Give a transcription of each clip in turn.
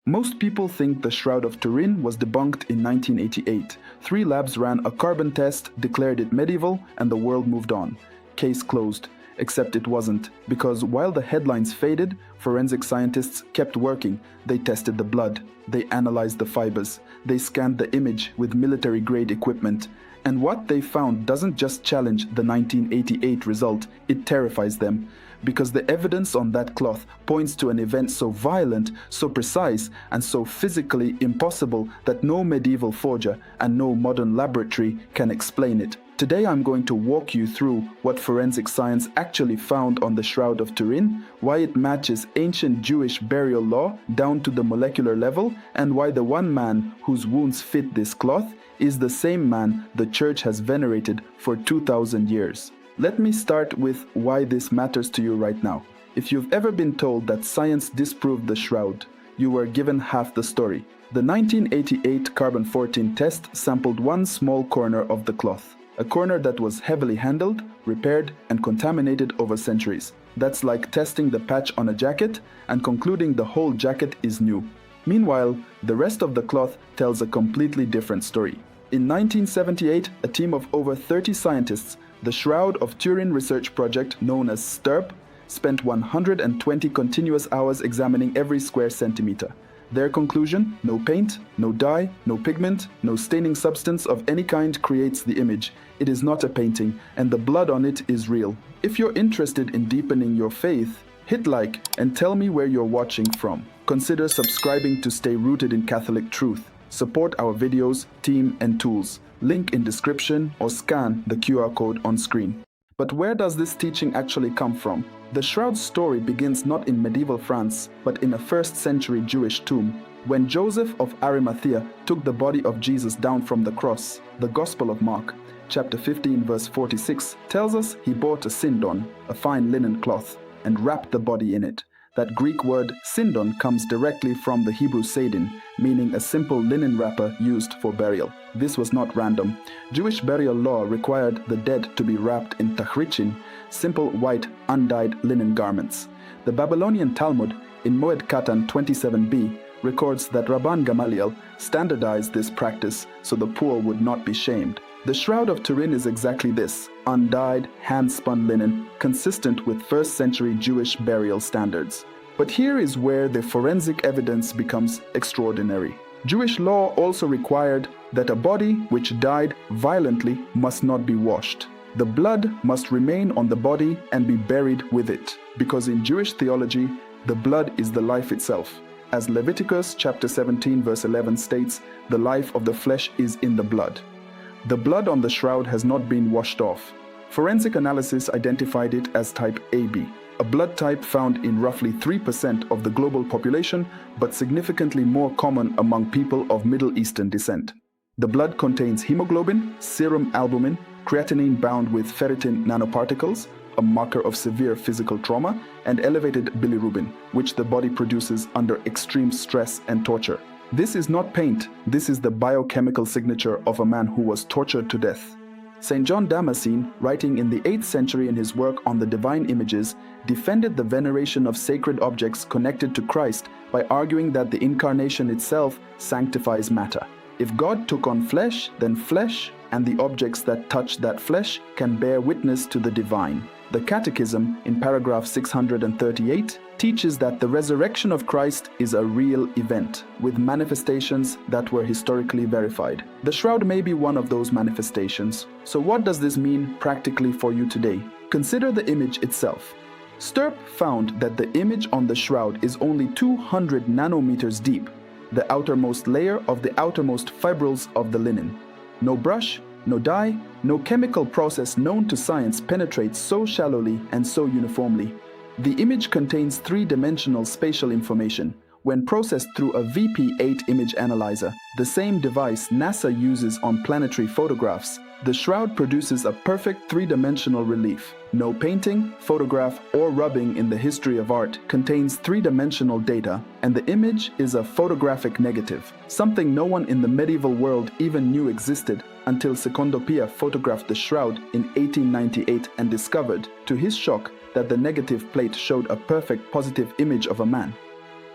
Most people think the Shroud of Turin was debunked in 1988. 3 labs ran a carbon test, declared it medieval, and the world moved on. Case closed. Except it wasn't, because while the headlines faded, forensic scientists kept working. They tested the blood, they analyzed the fibers, they scanned the image with military-grade equipment. And what they found doesn't just challenge the 1988 result, it terrifies them. Because the evidence on that cloth points to an event so violent, so precise, and so physically impossible that no medieval forger and no modern laboratory can explain it. Today I'm going to walk you through what forensic science actually found on the Shroud of Turin, why it matches ancient Jewish burial law down to the molecular level, and why the one man whose wounds fit this cloth is the same man the Church has venerated for 2,000 years. Let me start with why this matters to you right now. If you've ever been told that science disproved the shroud, you were given half the story. The 1988 carbon-14 test sampled one small corner of the cloth. A corner that was heavily handled, repaired, and contaminated over centuries. That's like testing the patch on a jacket and concluding the whole jacket is new. Meanwhile, the rest of the cloth tells a completely different story. In 1978, a team of over 30 scientists, the Shroud of Turin research project known as STURP, spent 120 continuous hours examining every square centimeter. Their conclusion: no paint, no dye, no pigment, no staining substance of any kind creates the image. It is not a painting, and the blood on it is real. If you're interested in deepening your faith, hit like and tell me where you're watching from. Consider subscribing to stay rooted in Catholic truth. Support our videos, team, and tools. Link in description or scan the QR code on screen. But where does this teaching actually come from? The Shroud's story begins not in medieval France, but in a 1st century Jewish tomb. When Joseph of Arimathea took the body of Jesus down from the cross, the Gospel of Mark, chapter 15 verse 46, tells us he bought a sindon, a fine linen cloth, and wrapped the body in it. That Greek word sindon comes directly from the Hebrew seidin, meaning a simple linen wrapper used for burial. This was not random. Jewish burial law required the dead to be wrapped in tachrichin, simple white undyed linen garments. The Babylonian Talmud in Moed Katan 27b records that Rabban Gamaliel standardized this practice so the poor would not be shamed. The Shroud of Turin is exactly this: undyed, hand-spun linen, consistent with 1st century Jewish burial standards. But here is where the forensic evidence becomes extraordinary. Jewish law also required that a body which died violently must not be washed. The blood must remain on the body and be buried with it, because in Jewish theology, the blood is the life itself. As Leviticus chapter 17 verse 11 states, the life of the flesh is in the blood. The blood on the shroud has not been washed off. Forensic analysis identified it as type AB, a blood type found in roughly 3% of the global population, but significantly more common among people of Middle Eastern descent. The blood contains hemoglobin, serum albumin, creatinine bound with ferritin nanoparticles, a marker of severe physical trauma, and elevated bilirubin, which the body produces under extreme stress and torture. This is not paint, this is the biochemical signature of a man who was tortured to death. St. John Damascene, writing in the 8th century in his work on the divine images, defended the veneration of sacred objects connected to Christ by arguing that the incarnation itself sanctifies matter. If God took on flesh, then flesh and the objects that touch that flesh can bear witness to the divine. The Catechism, in paragraph 638, teaches that the resurrection of Christ is a real event, with manifestations that were historically verified. The shroud may be one of those manifestations. So what does this mean practically for you today? Consider the image itself. STURP found that the image on the shroud is only 200 nanometers deep, the outermost layer of the outermost fibrils of the linen. No brush, no dye, no chemical process known to science penetrates so shallowly and so uniformly. The image contains 3-dimensional spatial information. When processed through a VP8 image analyzer, the same device NASA uses on planetary photographs, the shroud produces a perfect 3-dimensional relief. No painting, photograph, or rubbing in the history of art contains 3-dimensional data, and the image is a photographic negative, something no one in the medieval world even knew existed until Secondo Pia photographed the shroud in 1898 and discovered, to his shock, that the negative plate showed a perfect positive image of a man.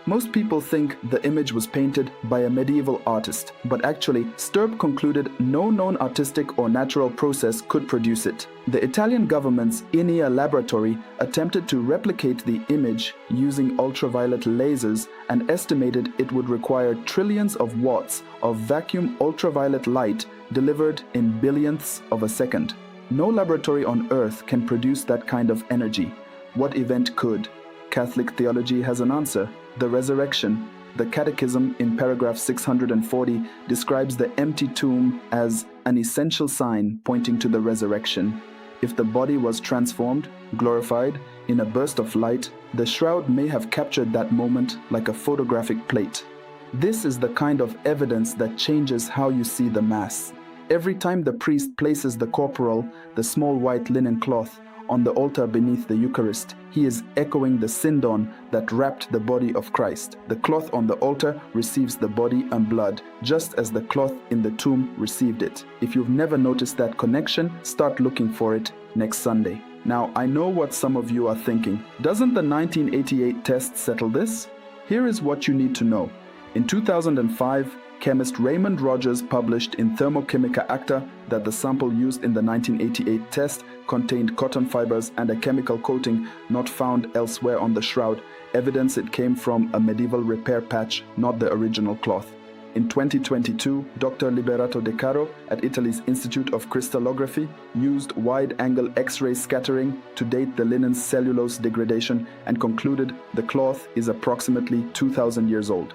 Most people think the image was painted by a medieval artist, but actually, Sturb concluded no known artistic or natural process could produce it. The Italian government's ENEA laboratory attempted to replicate the image using ultraviolet lasers and estimated it would require trillions of watts of vacuum ultraviolet light delivered in billionths of a second. No laboratory on Earth can produce that kind of energy. What event could? Catholic theology has an answer: the resurrection. The Catechism in paragraph 640 describes the empty tomb as an essential sign pointing to the resurrection. If the body was transformed, glorified, in a burst of light, the shroud may have captured that moment like a photographic plate. This is the kind of evidence that changes how you see the Mass. Every time the priest places the corporal, the small white linen cloth, on the altar beneath the Eucharist, he is echoing the sindon that wrapped the body of Christ. The cloth on the altar receives the body and blood, just as the cloth in the tomb received it. If you've never noticed that connection, start looking for it next Sunday. Now, I know what some of you are thinking. Doesn't the 1988 test settle this? Here is what you need to know. In 2005, chemist Raymond Rogers published in Thermochemica Acta that the sample used in the 1988 test contained cotton fibers and a chemical coating not found elsewhere on the shroud, evidence it came from a medieval repair patch, not the original cloth. In 2022, Dr. Liberato De Caro at Italy's Institute of Crystallography used wide-angle X-ray scattering to date the linen's cellulose degradation and concluded the cloth is approximately 2,000 years old.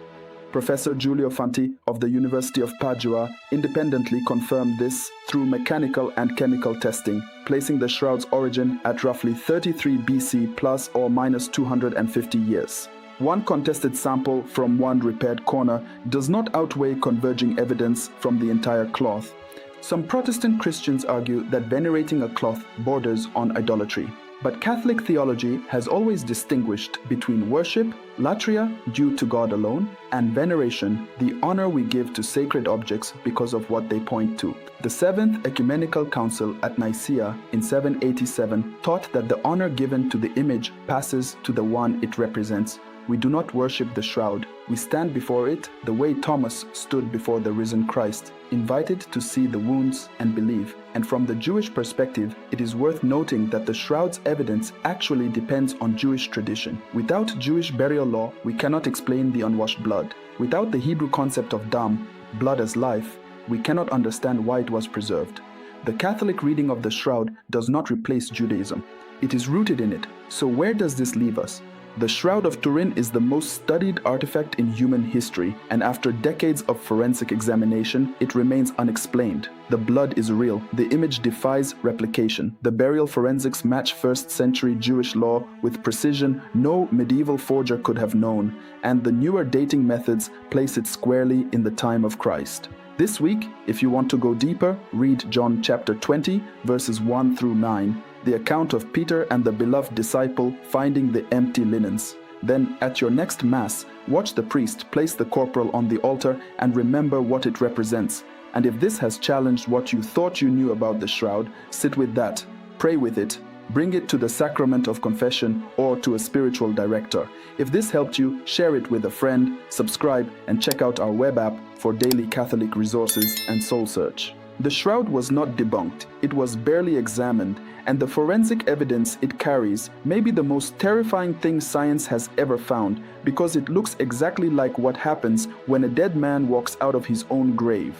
Professor Giulio Fanti of the University of Padua independently confirmed this through mechanical and chemical testing, placing the shroud's origin at roughly 33 BC plus or minus 250 years. One contested sample from one repaired corner does not outweigh converging evidence from the entire cloth. Some Protestant Christians argue that venerating a cloth borders on idolatry. But Catholic theology has always distinguished between worship, latria, due to God alone, and veneration, the honor we give to sacred objects because of what they point to. The Seventh Ecumenical Council at Nicaea in 787 taught that the honor given to the image passes to the one it represents. We do not worship the shroud. We stand before it the way Thomas stood before the risen Christ, invited to see the wounds and believe. And from the Jewish perspective, it is worth noting that the shroud's evidence actually depends on Jewish tradition. Without Jewish burial law, we cannot explain the unwashed blood. Without the Hebrew concept of dam, blood as life, we cannot understand why it was preserved. The Catholic reading of the shroud does not replace Judaism. It is rooted in it. So where does this leave us? The Shroud of Turin is the most studied artifact in human history, and after decades of forensic examination, it remains unexplained. The blood is real. The image defies replication. The burial forensics match first-century Jewish law with precision no medieval forger could have known, and the newer dating methods place it squarely in the time of Christ. This week, if you want to go deeper, read John chapter 20, verses 1 through 9. The account of Peter and the beloved disciple finding the empty linens. Then, at your next Mass, watch the priest place the corporal on the altar and remember what it represents. And if this has challenged what you thought you knew about the shroud, sit with that, pray with it, bring it to the sacrament of confession or to a spiritual director. If this helped you, share it with a friend, subscribe, and check out our web app for daily Catholic resources and soul search. The shroud was not debunked, it was barely examined, and the forensic evidence it carries may be the most terrifying thing science has ever found, because it looks exactly like what happens when a dead man walks out of his own grave.